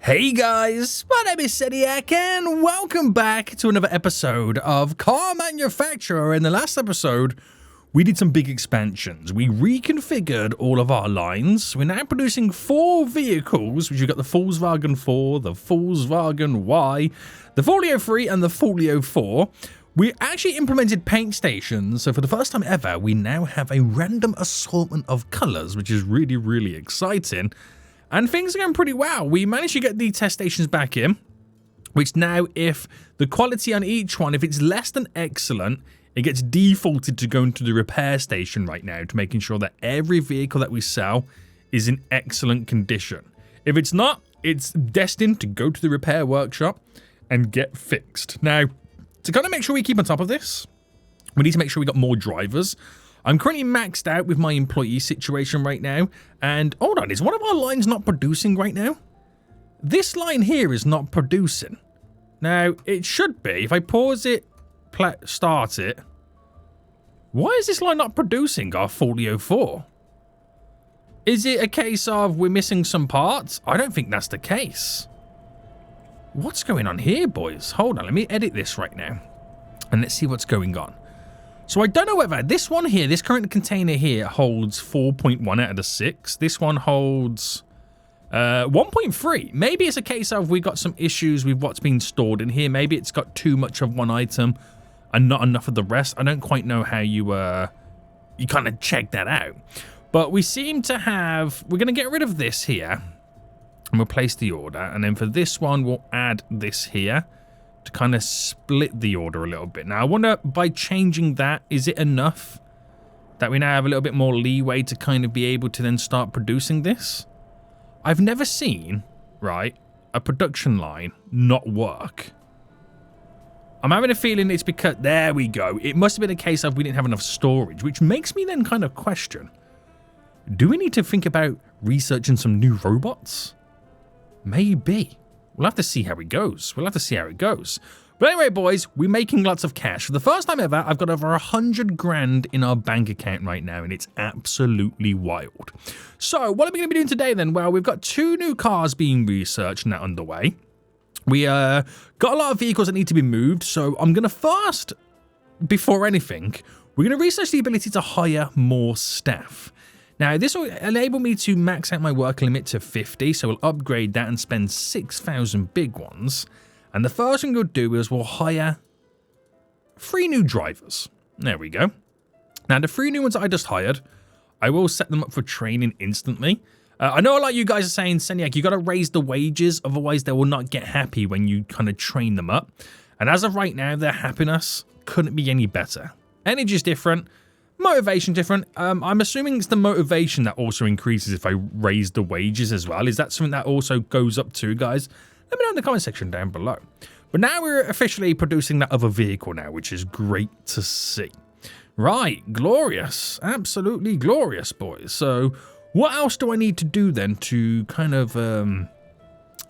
Hey guys, my name is Seniac and welcome back to another episode of Car Manufacturer. In the last episode, we did some big expansions. We reconfigured all of our lines. We're now producing 4 vehicles, which we've got the Volkswagen 4, the Volkswagen Y, the Folio 3 and the Folio 4. We actually implemented paint stations, so for the first time ever, we now have a random assortment of colours, which is really, really exciting. And things are going pretty well. We managed to get the test stations back in, which now, if the quality on each one, if it's less than excellent, it gets defaulted to going to the repair station right now to making sure that every vehicle that we sell is in excellent condition. If it's not, it's destined to go to the repair workshop and get fixed. Now, to kind of make sure we keep on top of this, we need to make sure we got more drivers. I'm currently maxed out with my employee situation right now. And hold on, is one of our lines not producing right now? This line here is not producing. Now, it should be. If I pause it, start it. Why is this line not producing our Folio 4? Is it a case of we're missing some parts? I don't think that's the case. What's going on here, boys? Hold on, let me edit this right now. And let's see what's going on. So I don't know whether this one here, this current container here holds 4.1 out of the 6. This one holds 1.3. Maybe it's a case of we got some issues with what's being stored in here. Maybe it's got too much of one item and not enough of the rest. I don't quite know how you kind of check that out. But we seem to have, we're going to get rid of this here and we'll place the order. And then for this one, we'll add this here to kind of split the order a little bit. Now, I wonder, by changing that, is it enough that we now have a little bit more leeway to kind of be able to then start producing this? I've never seen, right, a production line not work. I'm having a feeling it's because, there we go. It must have been a case of we didn't have enough storage, which makes me then kind of question, do we need to think about researching some new robots? Maybe. We'll have to see how it goes. But anyway, boys, we're making lots of cash. For the first time ever, I've got over 100 grand in our bank account right now, and it's absolutely wild. So what are we going to be doing today then? Well, we've got 2 new cars being researched and that underway. We got a lot of vehicles that need to be moved, so I'm going to first, before anything, we're going to research the ability to hire more staff. Now, this will enable me to max out my work limit to 50, so we'll upgrade that and spend 6,000 big ones. And the first thing we'll do is we'll hire 3 new drivers. There we go. Now, the 3 new ones that I just hired, I will set them up for training instantly. I know a lot of you guys are saying, Seniac, you got to raise the wages, otherwise they will not get happy when you kind of train them up. And as of right now, their happiness couldn't be any better. Energy's different. Motivation different. I'm assuming it's the motivation that also increases if I raise the wages as well. Is that something that also goes up too, guys? Let me know in the comment section down below. But now we're officially producing that other vehicle now, which is great to see. Right, glorious. Absolutely glorious, boys. So what else do I need to do then to kind of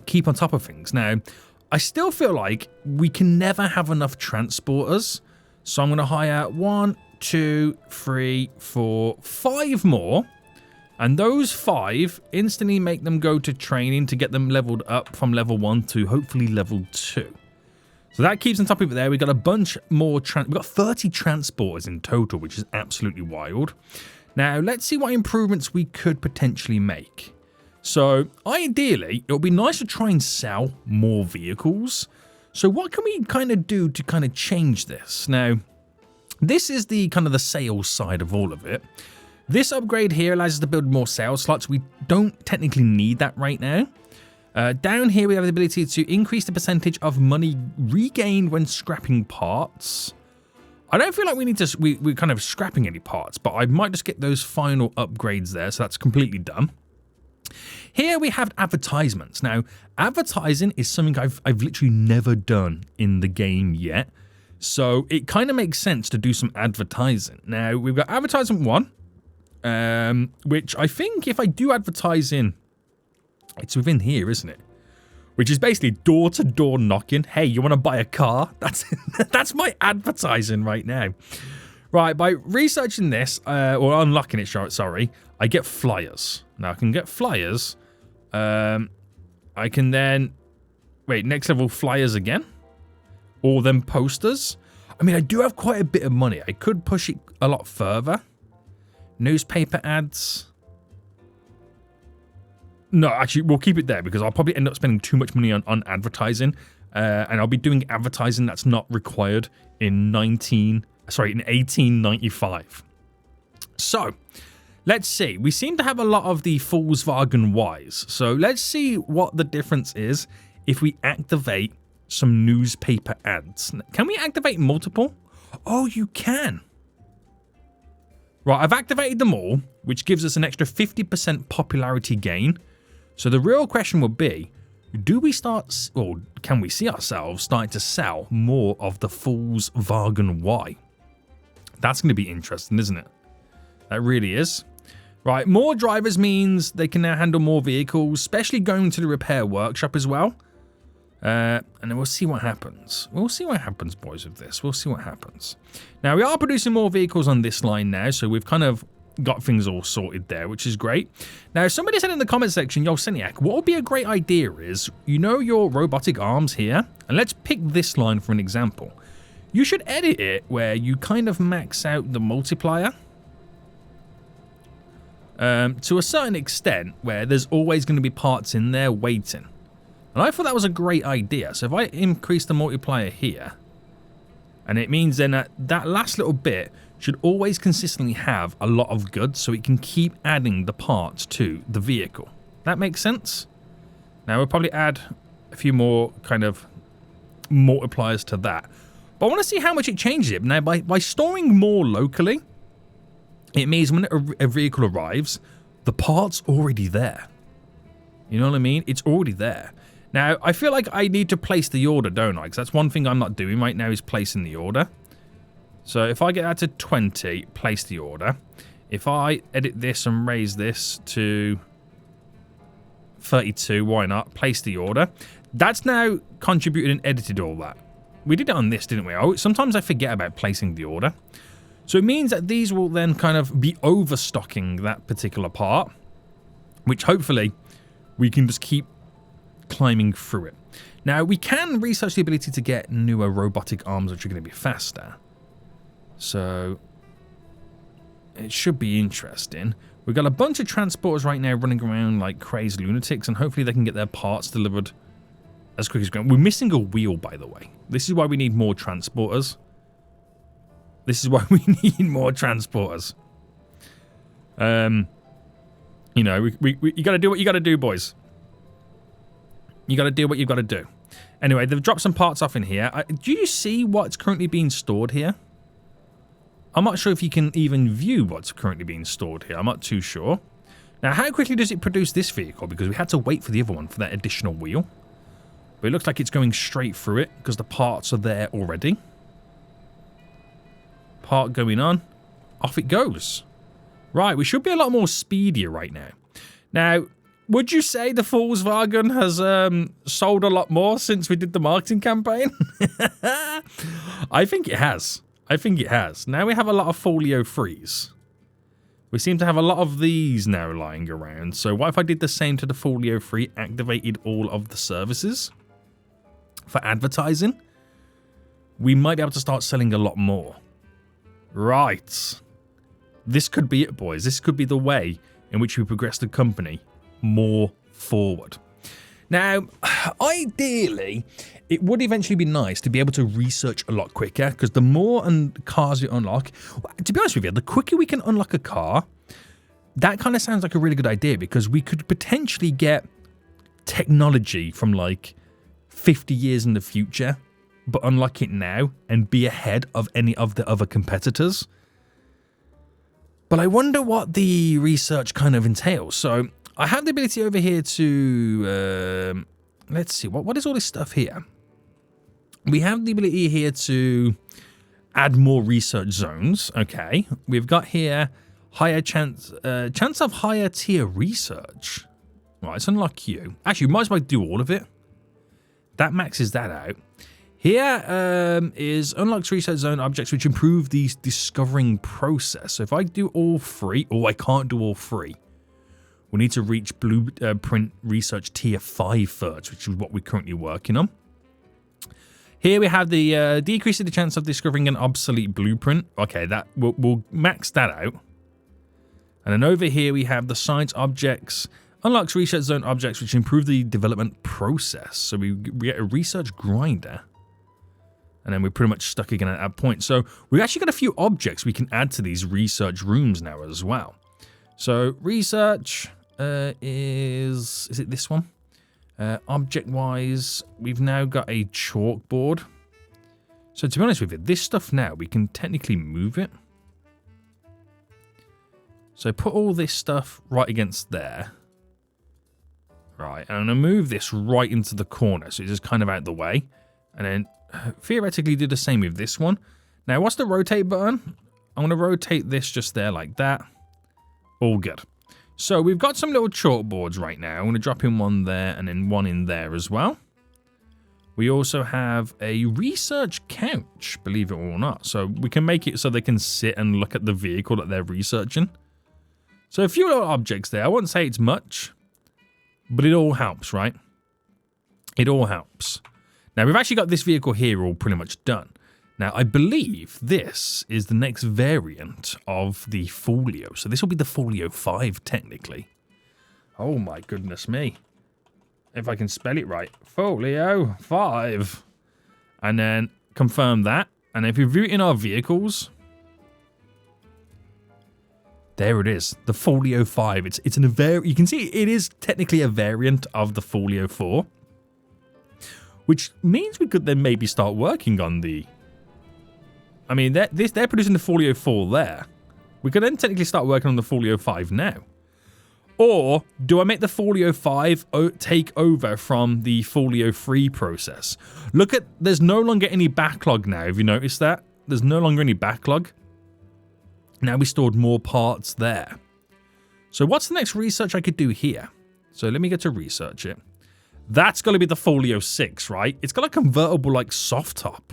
keep on top of things? Now, I still feel like we can never have enough transporters. So I'm going to hire 1, 2, 3, 4, 5 more, and those 5 instantly make them go to training to get them leveled up from level 1 to hopefully level 2. So that keeps on top of it there. We've got a bunch more, we've got 30 transporters in total, which is absolutely wild. Now, let's see what improvements we could potentially make. So ideally, it would be nice to try and sell more vehicles. So what can we kind of do to kind of change this? Now, this is the kind of the sales side of all of it. This upgrade here allows us to build more sales slots. We don't technically need that right now. Down here, we have the ability to increase the percentage of money regained when scrapping parts. I don't feel like we need to, we're kind of scrapping any parts, but I might just get those final upgrades there. So that's completely done. Here we have advertisements. Now, advertising is something I've literally never done in the game yet. So it kind of makes sense to do some advertising. Now, we've got advertisement 1, which I think if I do advertising, it's within here, isn't it? Which is basically door-to-door knocking. Hey, you want to buy a car? That's my advertising right now. Right, by researching this, or unlocking it, sorry, I get flyers. Now, I can get flyers. I I can then... Wait, next level flyers again? Or then posters? I mean, I do have quite a bit of money. I could push it a lot further. Newspaper ads. No, actually, we'll keep it there because I'll probably end up spending too much money on advertising. And I'll be doing advertising that's not required in 1895. So, let's see. We seem to have a lot of the Volkswagen Ys. So, let's see what the difference is if we activate some newspaper ads. Can we activate multiple? Oh, you can. Right, I've activated them all, which gives us an extra 50% popularity gain. So the real question would be, do we start, or can we see ourselves starting to sell more of the Volkswagen Y? That's going to be interesting, isn't it? That really is. Right, more drivers means they can now handle more vehicles, especially going to the repair workshop as well. And then we'll see what happens. We'll see what happens, boys, with this. We'll see what happens. Now, we are producing more vehicles on this line now, so we've kind of got things all sorted there, which is great. Now, somebody said in the comment section, yo, Seniac, what would be a great idea is, you know your robotic arms here? And let's pick this line for an example. You should edit it where you kind of max out the multiplier. To a certain extent, where there's always going to be parts in there waiting. And I thought that was a great idea. So if I increase the multiplier here, and it means then that last little bit should always consistently have a lot of goods so it can keep adding the parts to the vehicle. That makes sense? Now we'll probably add a few more kind of multipliers to that. But I want to see how much it changes it. Now by storing more locally, it means when a vehicle arrives, the part's already there. You know what I mean? It's already there. Now, I feel like I need to place the order, don't I? Because that's one thing I'm not doing right now is placing the order. So if I get that to 20, place the order. If I edit this and raise this to 32, why not? Place the order. That's now contributed and edited all that. We did it on this, didn't we? Sometimes I forget about placing the order. So it means that these will then kind of be overstocking that particular part, which hopefully we can just keep climbing through it. Now, we can research the ability to get newer robotic arms, which are going to be faster. So, it should be interesting. We've got a bunch of transporters right now running around like crazy lunatics, and hopefully they can get their parts delivered as quick as we can. We're missing a wheel, by the way. This is why we need more transporters. This is why we need more transporters. You know, you got to do what you got to do, boys. You got to do what you got to do. Anyway, they've dropped some parts off in here. Do you see what's currently being stored here? I'm not sure if you can even view what's currently being stored here. I'm not too sure. Now, how quickly does it produce this vehicle? Because we had to wait for the other one for that additional wheel. But it looks like it's going straight through it because the parts are there already. Part going on. Off it goes. Right, we should be a lot more speedier right now. Now, would you say the Volkswagen has sold a lot more since we did the marketing campaign? I think it has. I think it has. Now we have a lot of folio frees. We seem to have a lot of these now lying around. So what if I did the same to the folio free, activated all of the services for advertising? We might be able to start selling a lot more. Right. This could be it, boys. This could be the way in which we progress the company more forward. Now, ideally, it would eventually be nice to be able to research a lot quicker, because the more cars we unlock, to be honest with you, the quicker we can unlock a car, that kind of sounds like a really good idea, because we could potentially get technology from like 50 years in the future, but unlock it now and be ahead of any of the other competitors. But I wonder what the research kind of entails. So I have the ability over here to, let's see, what is all this stuff here? We have the ability here to add more research zones. Okay, we've got here higher chance of higher tier research. Right, let's unlock you. Actually, we might as well do all of it. That maxes that out. Here is unlocks research zone objects which improve the discovering process. So if I do all three, I can't do all three. We need to reach blueprint research tier 5 first, which is what we're currently working on. Here we have the decrease in the chance of discovering an obsolete blueprint. Okay, that we'll max that out. And then over here we have the science objects. Unlocks research zone objects, which improve the development process. So we get a research grinder. And then we're pretty much stuck again at that point. So we've actually got a few objects we can add to these research rooms now as well. So research is it this one? Object-wise, we've now got a chalkboard. So to be honest with you, this stuff now, we can technically move it. So put all this stuff right against there. Right, and I'm going to move this right into the corner, so it's just kind of out the way. And then theoretically do the same with this one. Now, what's the rotate button? I'm going to rotate this just there like that. All good. So we've got some little chalkboards right now. I'm going to drop in one there and then one in there as well. We also have a research couch, believe it or not. So we can make it so they can sit and look at the vehicle that they're researching. So a few little objects there. I wouldn't say it's much, but it all helps, right? It all helps. Now, we've actually got this vehicle here all pretty much done. Now, I believe this is the next variant of the Folio. So this will be the Folio 5, technically. Oh, my goodness me. If I can spell it right. Folio 5. And then confirm that. And if we view it in our vehicles... There it is, the Folio 5. It's in a you can see it is technically a variant of the Folio 4, which means we could then maybe start working on the. I mean, they're producing the Folio 4 there. We could then technically start working on the Folio 5 now. Or do I make the Folio 5 take over from the Folio 3 process? Look at, there's no longer any backlog now. Have you noticed that? There's no longer any backlog. Now we stored more parts there. So what's the next research I could do here? So let me get to research it. That's going to be the Folio 6, right? It's got a convertible like soft top.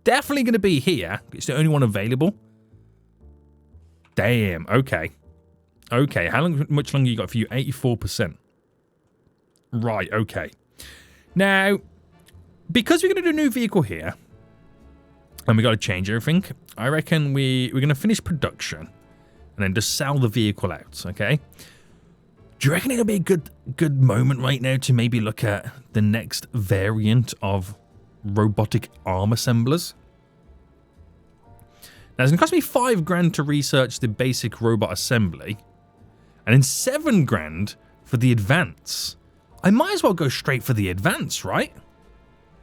Definitely going to be here. It's the only one available. Damn. Okay. Okay. How much longer you got for you? 84%. Right. Okay. Now, because we're going to do a new vehicle here, and we got to change everything, I reckon we're going to finish production and then just sell the vehicle out, okay? Do you reckon it'll be a good moment right now to maybe look at the next variant of robotic arm assemblers? Now, it's going to cost me $5 to research the basic robot assembly, and then $7 for the advance. I might as well go straight for the advance, right?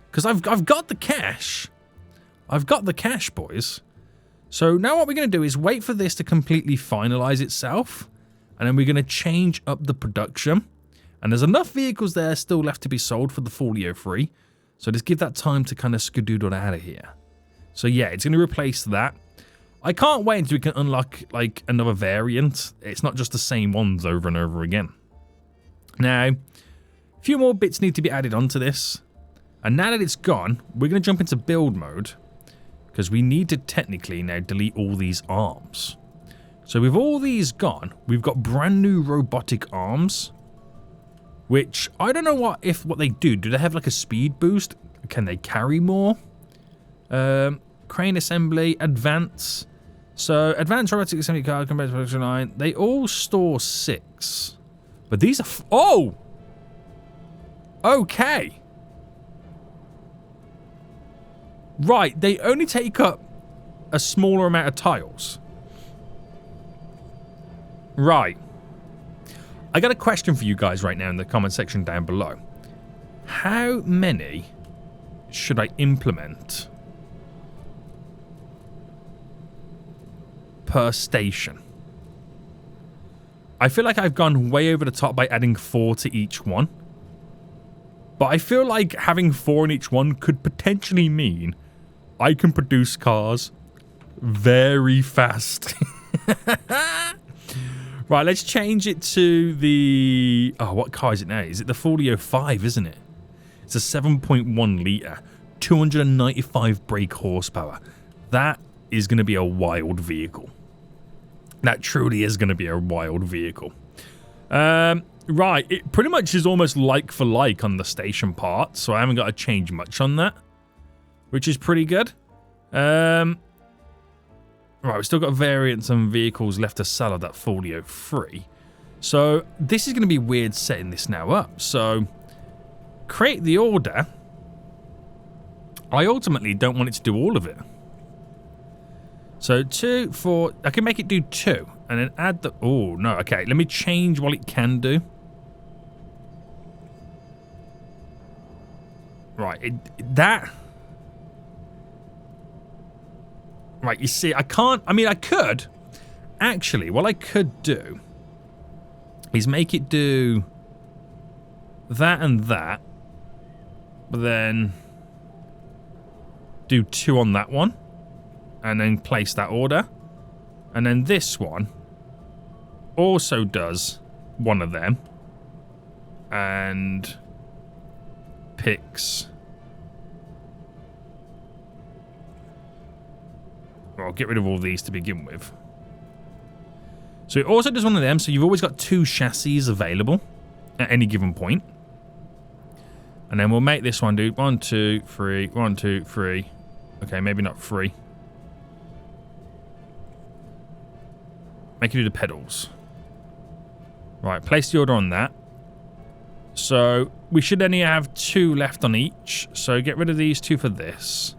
Because I've got the cash. I've got the cash, boys. So now what we're going to do is wait for this to completely finalize itself. And then we're going to change up the production. And there's enough vehicles there still left to be sold for the Folio 3. So just give that time to kind of skedoodle out of here. So yeah, it's going to replace that. I can't wait until we can unlock like another variant. It's not just the same ones over and over again. Now, a few more bits need to be added onto this. And now that it's gone, we're going to jump into build mode. Because we need to technically now delete all these arms. So with all these gone, we've got brand new robotic arms. Which, I don't know what they do. Do they have like a speed boost? Can they carry more? Crane assembly, advance. So, advanced robotic assembly car compared to production line. They all store 6. But these are... oh! Okay. Right, they only take up a smaller amount of tiles. Right. I got a question for you guys right now in the comment section down below. How many should I implement per station? I feel like I've gone way over the top by adding 4 to each one. But I feel like having 4 in each one could potentially mean I can produce cars very fast. Right, let's change it to the... oh, what car is it now? Is it the Folio 5, isn't it? It's a 7.1 litre, 295 brake horsepower. That is going to be a wild vehicle. That truly is going to be a wild vehicle. Right, it pretty much is almost like for like on the station part, so I haven't got to change much on that, which is pretty good. Right, we've still got variants and vehicles left to sell of that folio 3. So this is going to be weird setting this now up. So create the order. I ultimately don't want it to do all of it. So 2, 4, I can make it do 2 and then add the, oh no, okay, let me change what it can do. Right, right, you see, I can't, I mean, I could, actually, what I could do is make it do that and that, but then do 2 on that one, and then place that order, and then this one also does one of them, and picks. Well, I'll get rid of all these to begin with. So it also does one of them, so you've always got 2 chassis available at any given point. And then we'll make this one do 1, 2, 3, 1, 2, 3. Okay, maybe not 3. Make it do the pedals. Right, place the order on that. So we should only have 2 left on each. So get rid of these 2 for this.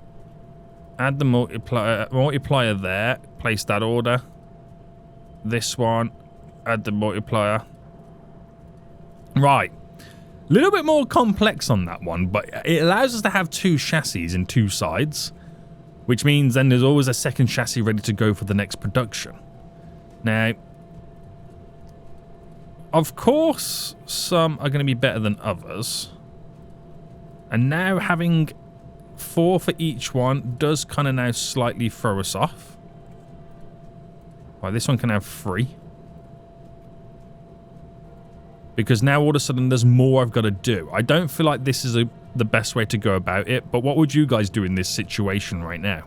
Add the multiplier there. Place that order. This one. Add the multiplier. Right. A little bit more complex on that one, but it allows us to have 2 chassis in 2 sides, which means then there's always a second chassis ready to go for the next production. Now, of course, some are going to be better than others. And now having 4 for each one does kind of now slightly throw us off. Right, this one can have 3. Because now all of a sudden there's more I've got to do. I don't feel like this is the best way to go about it, but what would you guys do in this situation right now?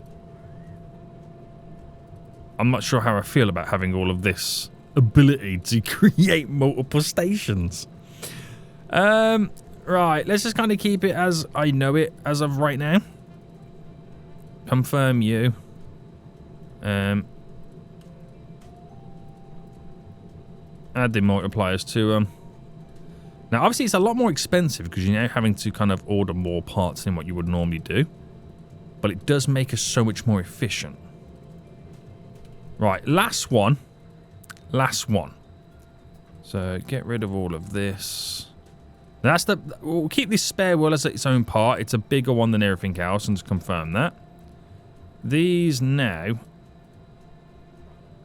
I'm not sure how I feel about having all of this ability to create multiple stations. Right, let's just kind of keep it as I know it as of right now. Confirm you. Add the multipliers to them. Now, obviously, it's a lot more expensive because you're now having to kind of order more parts than what you would normally do. But it does make us so much more efficient. Right, last one. Last one. So, get rid of all of this. Now, that's the... We'll keep this spare wheel as its own part. It's a bigger one than everything else, and to confirm that. These now...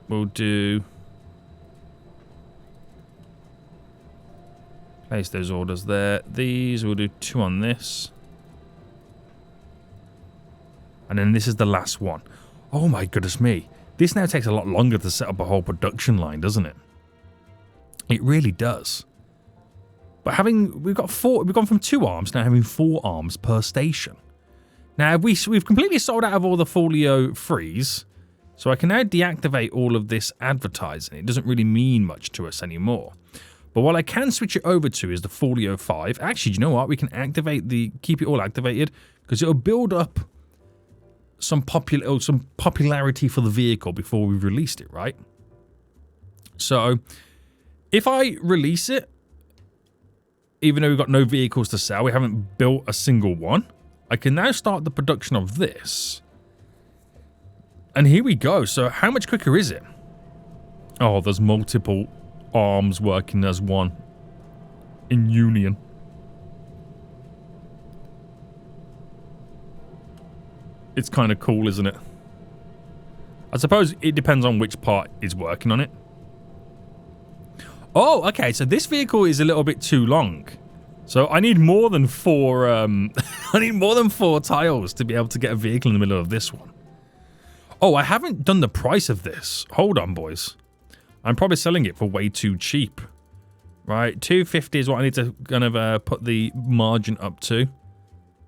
We'll do... Place those orders there. These, we'll do 2 on this. And then this is the last one. Oh my goodness me. This now takes a lot longer to set up a whole production line, doesn't it? It really does. But we've got 4, we've gone from 2 arms now having 4 arms per station. Now we've completely sold out of all the folio 3s. So I can now deactivate all of this advertising. It doesn't really mean much to us anymore. But what I can switch it over to is the folio 5. Actually, do you know what? We can keep it all activated because it'll build up some popularity for the vehicle before we've released it, right? So if I release it, even though we've got no vehicles to sell, we haven't built a single one, I can now start the production of this. And here we go. So how much quicker is it? Oh, there's multiple arms working as one in union. It's kind of cool, isn't it? I suppose it depends on which part is working on it. Oh, okay, so this vehicle is a little bit too long. So I need more than 4 I need more than 4 tiles to be able to get a vehicle in the middle of this one. Oh, I haven't done the price of this. Hold on, boys. I'm probably selling it for way too cheap. Right, 250 is what I need to kind of put the margin up to.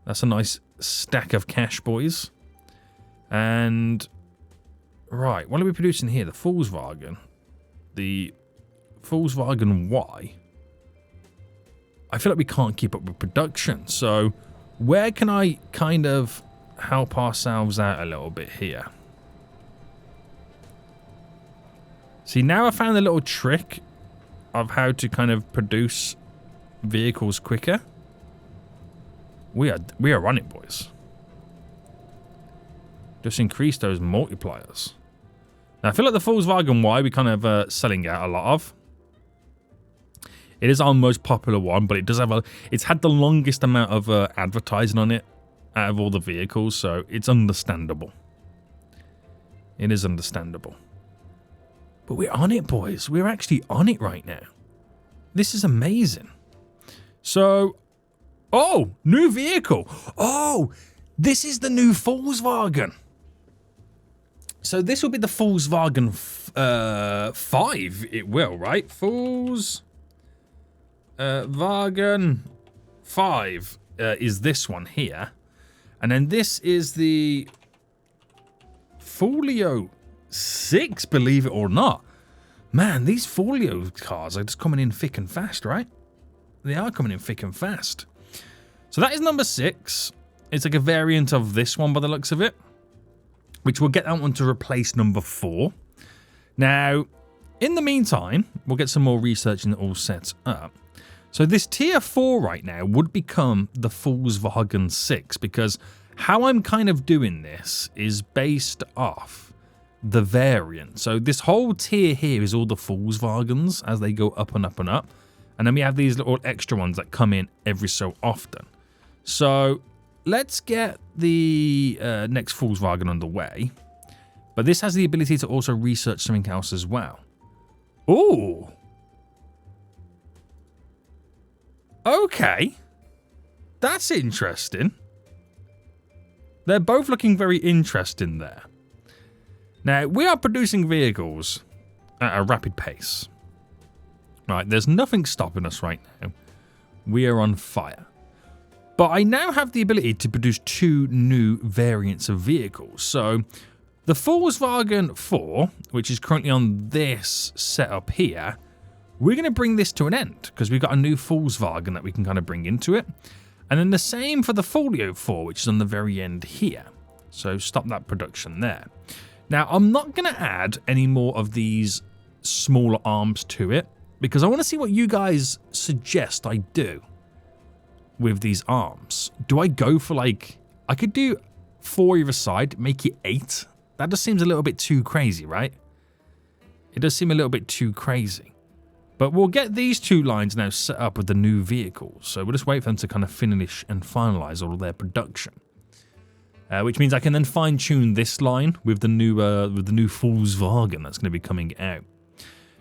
That's a nice stack of cash, boys. And, right, what are we producing here? The Volkswagen. The Volkswagen Y, I feel like we can't keep up with production. So where can I kind of help ourselves out a little bit here? See, now I found a little trick of how to kind of produce vehicles quicker. We are on it, boys. Just increase those multipliers. Now, I feel like the Volkswagen Y we kind of selling out a lot of. It is our most popular one, but it does have it's had the longest amount of advertising on it out of all the vehicles, so it's understandable. It is understandable. But we're on it, boys. We're actually on it right now. This is amazing. So, oh, new vehicle. Oh, this is the new Volkswagen. So this will be the Volkswagen 5. It will, right? Volkswagen 5 is this one here. And then this is the Folio 6, believe it or not. Man, these Folio cars are just coming in thick and fast, right? They are coming in thick and fast. So that is number 6. It's like a variant of this one by the looks of it, which we'll get that one to replace number 4. Now, in the meantime, we'll get some more research and it all set up. So this tier 4 right now would become the Volkswagen 6, because how I'm kind of doing this is based off the variant. So this whole tier here is all the Volkswagens as they go up and up and up. And then we have these little extra ones that come in every so often. So let's get the next Volkswagen underway. But this has the ability to also research something else as well. Ooh. Okay. That's interesting. They're both looking very interesting there. Now, we are producing vehicles at a rapid pace. Right, there's nothing stopping us right now. We are on fire. But I now have the ability to produce 2 new variants of vehicles. So, the Volkswagen 4, which is currently on this setup here, we're going to bring this to an end because we've got a new Volkswagen that we can kind of bring into it. And then the same for the Folio 4, which is on the very end here. So, stop that production there. Now, I'm not going to add any more of these smaller arms to it because I want to see what you guys suggest I do with these arms. Do I go for like, I could do 4 either side, make it 8. That just seems a little bit too crazy, right? It does seem a little bit too crazy. But we'll get these 2 lines now set up with the new vehicles. So we'll just wait for them to kind of finish and finalize all of their production. Which means I can then fine-tune this line with the new Volkswagen that's going to be coming out.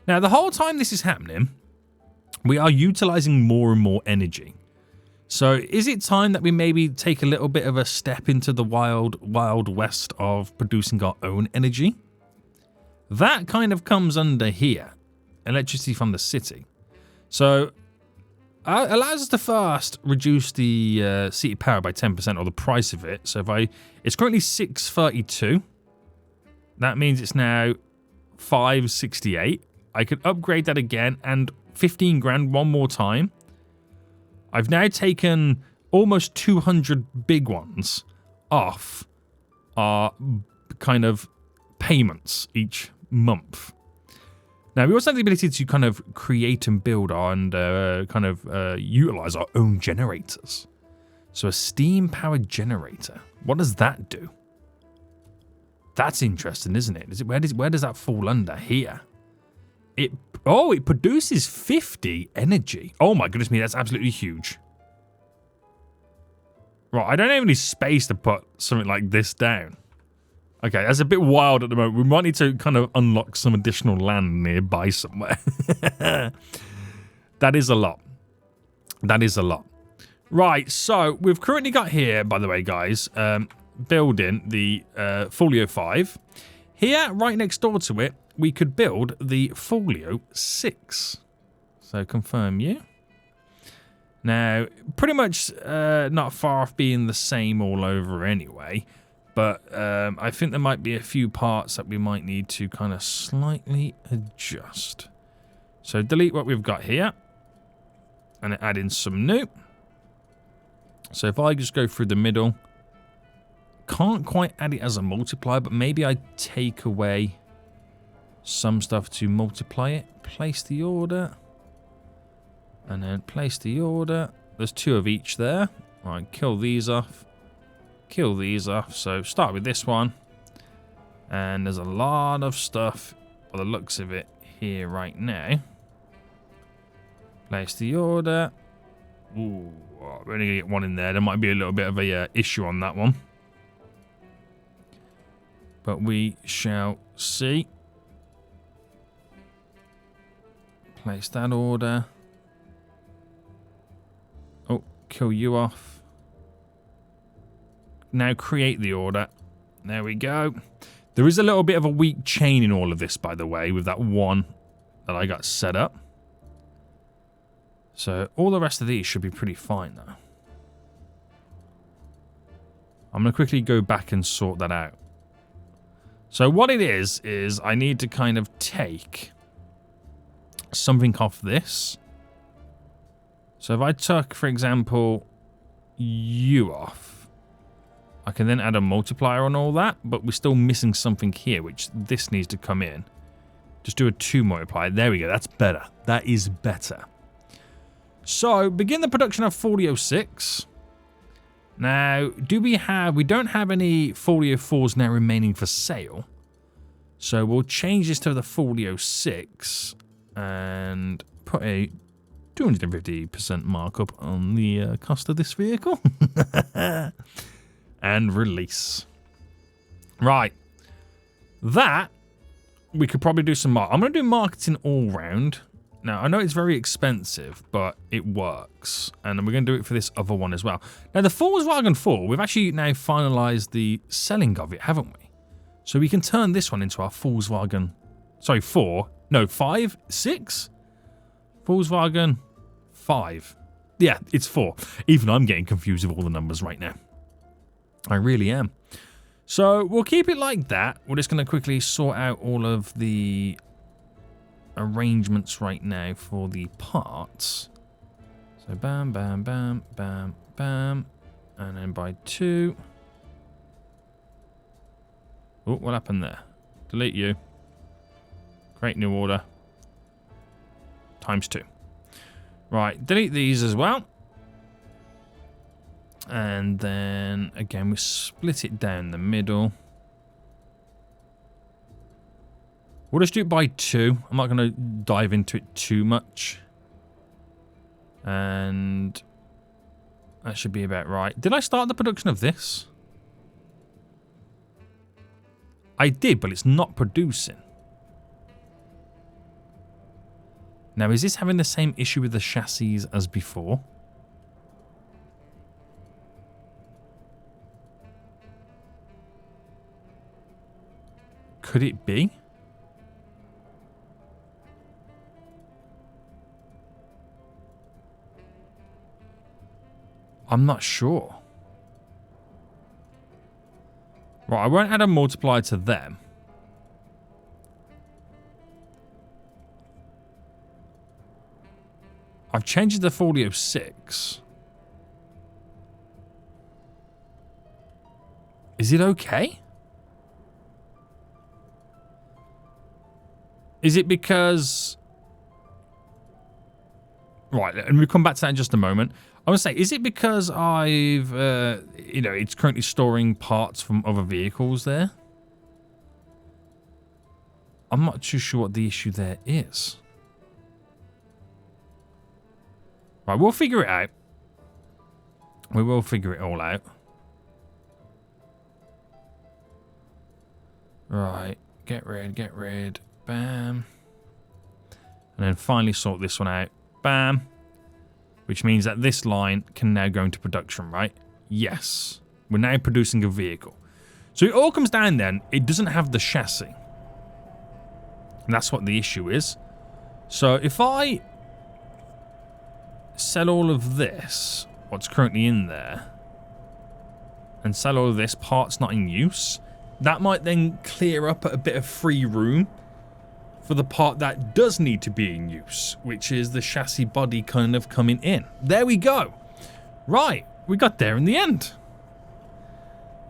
Now, the whole time this is happening, we are utilizing more and more energy. So, is it time that we maybe take a little bit of a step into the wild west of producing our own energy? That kind of comes under here, electricity from the city. So, allows us to first reduce the city power by 10% or the price of it. So it's currently 632. That means it's now 568. I could upgrade that again and 15 grand one more time. I've now taken almost 200 big ones off our kind of payments each month. Now, we also have the ability to kind of create and build and utilize our own generators. So a steam-powered generator. What does that do? That's interesting, isn't it? Where does that fall under? Here. It produces 50 energy. Oh my goodness me, that's absolutely huge. Right, I don't have any space to put something like this down. Okay, that's a bit wild at the moment. We might need to kind of unlock some additional land nearby somewhere. That is a lot. That is a lot. Right, so we've currently got here, by the way, guys, building the Folio 5. Here, right next door to it, we could build the Folio 6. So confirm you. Now, pretty much not far off being the same all over anyway. But I think there might be a few parts that we might need to kind of slightly adjust. So delete what we've got here. And add in some new. So if I just go through the middle. Can't quite add it as a multiplier, but maybe I take away some stuff to multiply it. Place the order. And then place the order. There's 2 of each there. Right, kill these off. Kill these off. So start with this one. And there's a lot of stuff, by the looks of it, here right now. Place the order. Ooh, we're only going to get 1 in there. There might be a little bit of a issue on that one. But we shall see. Place that order. Oh, kill you off. Now create the order. There we go. There is a little bit of a weak chain in all of this, by the way, with that one that I got set up. So all the rest of these should be pretty fine, though. I'm going to quickly go back and sort that out. So what it is I need to kind of take something off this. So if I took, for example, you off, I can then add a multiplier on all that, but we're still missing something here, which this needs to come in. Just do a 2 multiplier. There we go. That's better. That is better. So begin the production of Folio 6. Now, we don't have any Folio 4s now remaining for sale. So we'll change this to the Folio 6 and put a 250% markup on the cost of this vehicle. And release. Right. That, we could probably do some I'm going to do marketing all round. Now, I know it's very expensive, but it works. And we're going to do it for this other one as well. Now, the Volkswagen 4, we've actually now finalized the selling of it, haven't we? So we can turn this one into our Volkswagen... Sorry, 4. No, 5? 6? Volkswagen 5. Yeah, it's 4. Even I'm getting confused with all the numbers right now. I really am. So we'll keep it like that. We're just going to quickly sort out all of the arrangements right now for the parts. So bam, bam, bam, bam, bam. And then by 2. Oh, what happened there? Delete you. Create new order. Times 2. Right, delete these as well. And then, again, we split it down the middle. We'll just do it by 2. I'm not going to dive into it too much. And that should be about right. Did I start the production of this? I did, but it's not producing. Now, is this having the same issue with the chassis as before? Could it be? I'm not sure. Right, I won't add a multiplier to them. I've changed the Folio 6. Is it okay? Is it because... Right, and we'll come back to that in just a moment. I want to say, is it because I've, it's currently storing parts from other vehicles there? I'm not too sure what the issue there is. Right, we'll figure it out. We will figure it all out. Right, get rid. Bam. And then finally sort this one out. Bam. Which means that this line can now go into production, right? Yes. We're now producing a vehicle. So it all comes down then. It doesn't have the chassis. And that's what the issue is. So if I sell all of this, what's currently in there, and sell all of this, parts not in use, that might then clear up a bit of free room for the part that does need to be in use, which is the chassis body kind of coming in. There we go. Right, we got there in the end.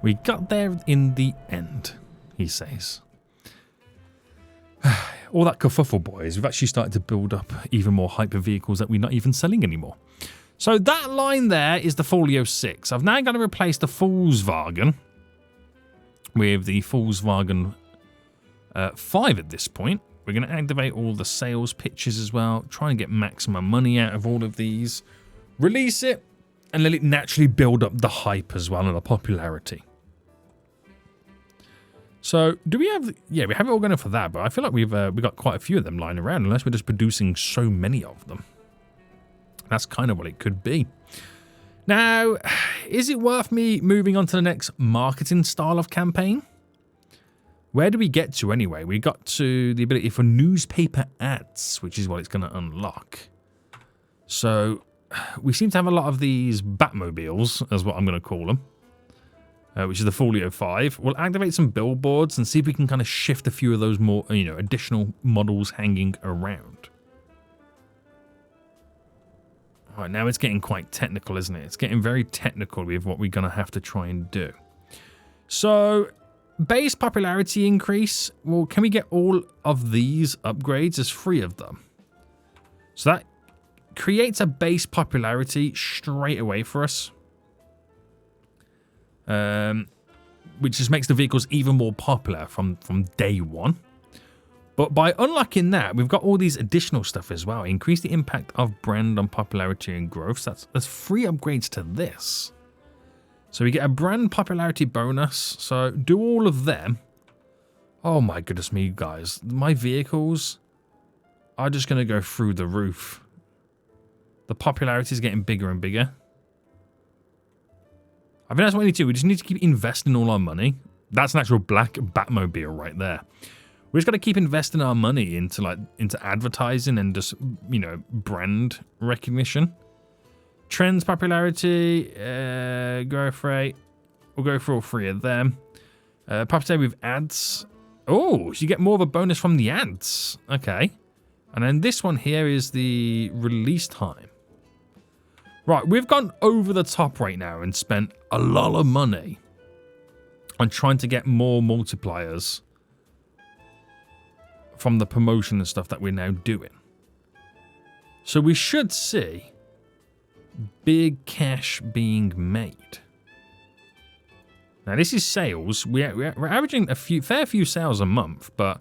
We got there in the end, he says. All that kerfuffle, boys. We've actually started to build up even more hyper vehicles that we're not even selling anymore. So that line there is the Folio 6. I've now got to replace the Volkswagen with the Volkswagen 5 at this point. We're going to activate all the sales pitches as well, try and get maximum money out of all of these, release it, and let it naturally build up the hype as well and the popularity. So, do we have... Yeah, we have it all going for that, but I feel like we've got quite a few of them lying around, unless we're just producing so many of them. That's kind of what it could be. Now, is it worth me moving on to the next marketing style of campaign? Where do we get to anyway? We got to the ability for newspaper ads, which is what it's going to unlock. So, we seem to have a lot of these Batmobiles, as what I'm going to call them, which is the Folio 5. We'll activate some billboards and see if we can kind of shift a few of those more, additional models hanging around. All right, now it's getting quite technical, isn't it? It's getting very technical with what we're going to have to try and do. So, base popularity increase. Well, can we get all of these upgrades? There's 3 of them. So that creates a base popularity straight away for us. Which just makes the vehicles even more popular from day one. But by unlocking that, we've got all these additional stuff as well. Increase the impact of brand on popularity and growth. So there's 3 upgrades to this. So we get a brand popularity bonus. So do all of them. Oh my goodness me, guys. My vehicles are just going to go through the roof. The popularity is getting bigger and bigger. I think that's what we need to do. We just need to keep investing all our money. That's an actual black Batmobile right there. We just got to keep investing our money into advertising and just, brand recognition. Trends, popularity, growth rate. We'll go for all 3 of them. Popularity with ads. Oh, so you get more of a bonus from the ads. Okay. And then this one here is the release time. Right, we've gone over the top right now and spent a lot of money on trying to get more multipliers from the promotion and stuff that we're now doing. So we should see big cash being made. Now this is sales. We're averaging a fair few sales a month, but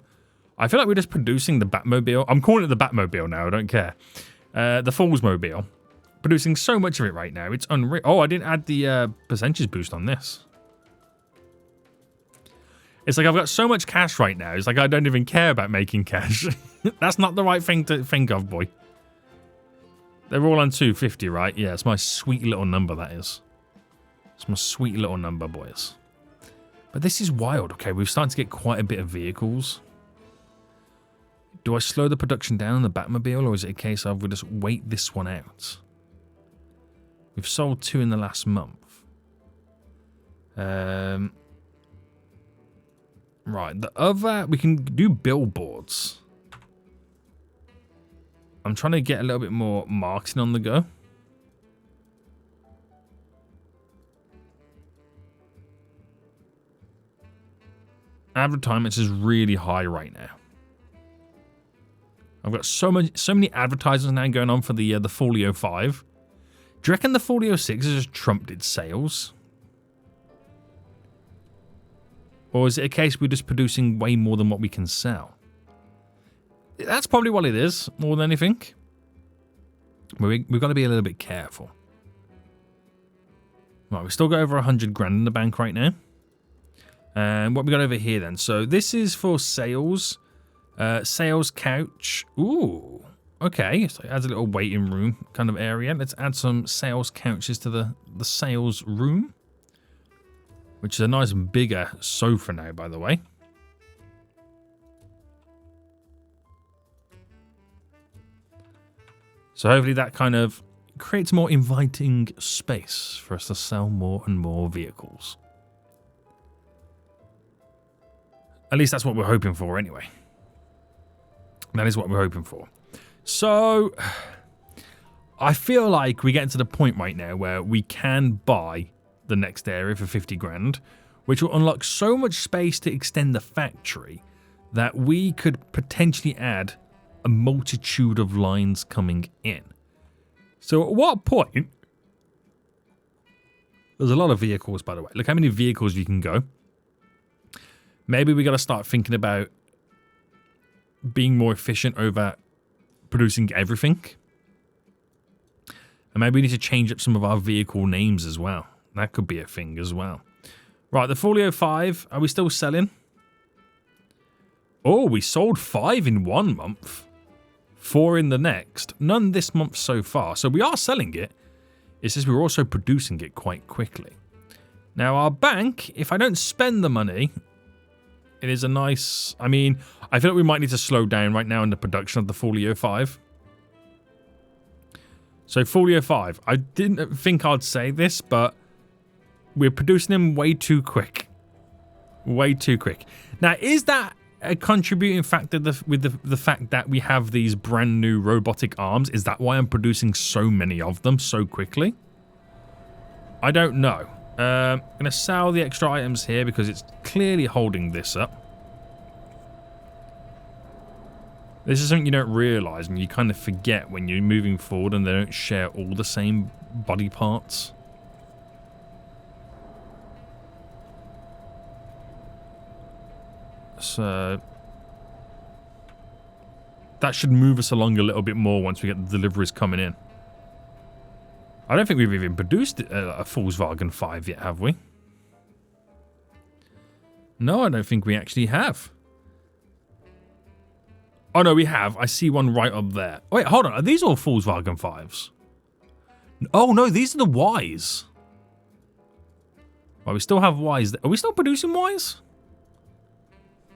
I feel like we're just producing the Batmobile. I'm calling it the Batmobile now. I don't care. The Volksmobile. Producing so much of it right now. It's unreal. Oh, I didn't add the percentage boost on this. It's like I've got so much cash right now. It's like I don't even care about making cash. That's not the right thing to think of, boy. They're all on 250, right? Yeah, it's my sweet little number, that is. It's my sweet little number, boys. But this is wild. Okay, we've started to get quite a bit of vehicles. Do I slow the production down on the Batmobile, or is it a case of we'll just wait this one out? We've sold 2 in the last month. Right, the other... We can do billboards. I'm trying to get a little bit more marketing on the go. Advertisements is really high right now. I've got so many advertisements now going on for the Folio 5. Do you reckon the Folio 6 has just trumped its sales? Or is it a case we're just producing way more than what we can sell? That's probably what it is, more than anything. We've got to be a little bit careful. Right, we've still got over 100 grand in the bank right now. And what we got over here then? So this is for sales. Sales couch. Ooh. Okay, so it adds a little waiting room kind of area. Let's add some sales couches to the sales room. Which is a nice bigger sofa now, by the way. So hopefully that kind of creates more inviting space for us to sell more and more vehicles. At least that's what we're hoping for anyway. That is what we're hoping for. So, I feel like we're getting to the point right now where we can buy the next area for 50 grand, which will unlock so much space to extend the factory that we could potentially add a multitude of lines coming in. So at what point... There's a lot of vehicles, by the way. Look how many vehicles you can go. Maybe we got to start thinking about being more efficient over producing everything. And maybe we need to change up some of our vehicle names as well. That could be a thing as well. Right, the Folio 5, are we still selling? Oh, we sold 5 in 1 month. 4 in the next. None this month so far. So we are selling it. It's just we're also producing it quite quickly. Now our bank, if I don't spend the money, it is a nice... I mean, I feel like we might need to slow down right now in the production of the Folio 5. So Folio 5, I didn't think I'd say this, but we're producing them way too quick. Way too quick. Now, is that a contributing factor with the fact that we have these brand new robotic arms? Is that why I'm producing so many of them so quickly? I don't know. I'm going to sell the extra items here because it's clearly holding this up. This is something you don't realise and you kind of forget when you're moving forward and they don't share all the same body parts. So that should move us along a little bit more once we get the deliveries coming in. I don't think we've even produced a Volkswagen 5 yet, have we? No, I don't think we actually have. Oh, no, we have. I see one right up there. Wait, hold on. Are these all Volkswagen 5s? Oh, no, these are the Ys. Well, we still have Ys. Are we still producing Ys?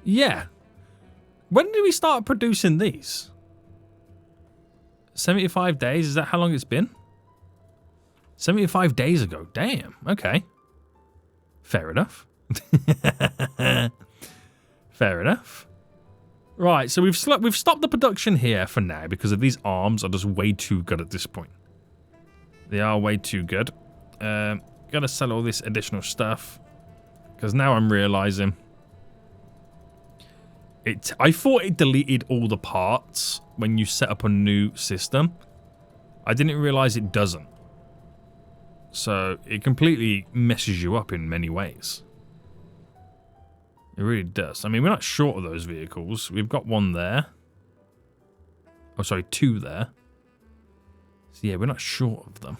Yeah. When did we start producing these? 75 days? Is that how long it's been? 75 days ago. Damn. Okay. Fair enough. Fair enough. Right, so we've stopped the production here for now because of these arms are just way too good at this point. They are way too good. Gotta sell all this additional stuff because now I'm realizing I thought it deleted all the parts when you set up a new system. I didn't realize it doesn't. So it completely messes you up in many ways. It really does. I mean, we're not short of those vehicles. We've got one there. Oh, sorry, 2 there. So yeah, we're not short of them.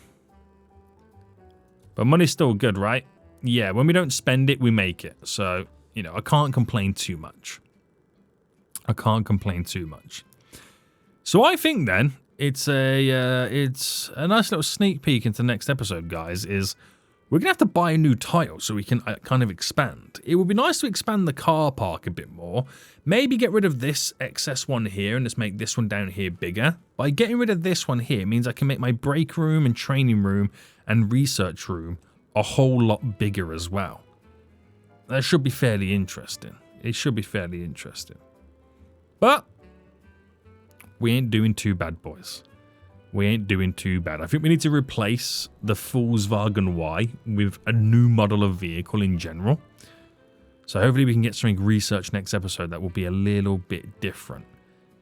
But money's still good, right? Yeah, when we don't spend it, we make it. So, you know, I can't complain too much. I can't complain too much. So I think then it's a nice little sneak peek into the next episode, guys, is we're going to have to buy a new title so we can kind of expand. It would be nice to expand the car park a bit more. Maybe get rid of this excess one here and just make this one down here bigger. By getting rid of this one here means I can make my break room and training room and research room a whole lot bigger as well. That should be fairly interesting. It should be fairly interesting. But we ain't doing too bad, boys. We ain't doing too bad. I think we need to replace the Volkswagen Y with a new model of vehicle in general. So hopefully we can get something researched next episode that will be a little bit different.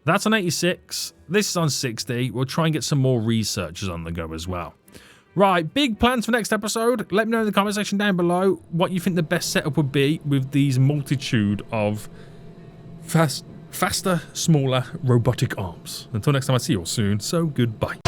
That's on 86. This is on 60. We'll try and get some more researchers on the go as well. Right, big plans for next episode. Let me know in the comment section down below what you think the best setup would be with these multitude of faster, smaller robotic arms. Until next time, I see you all soon. So goodbye.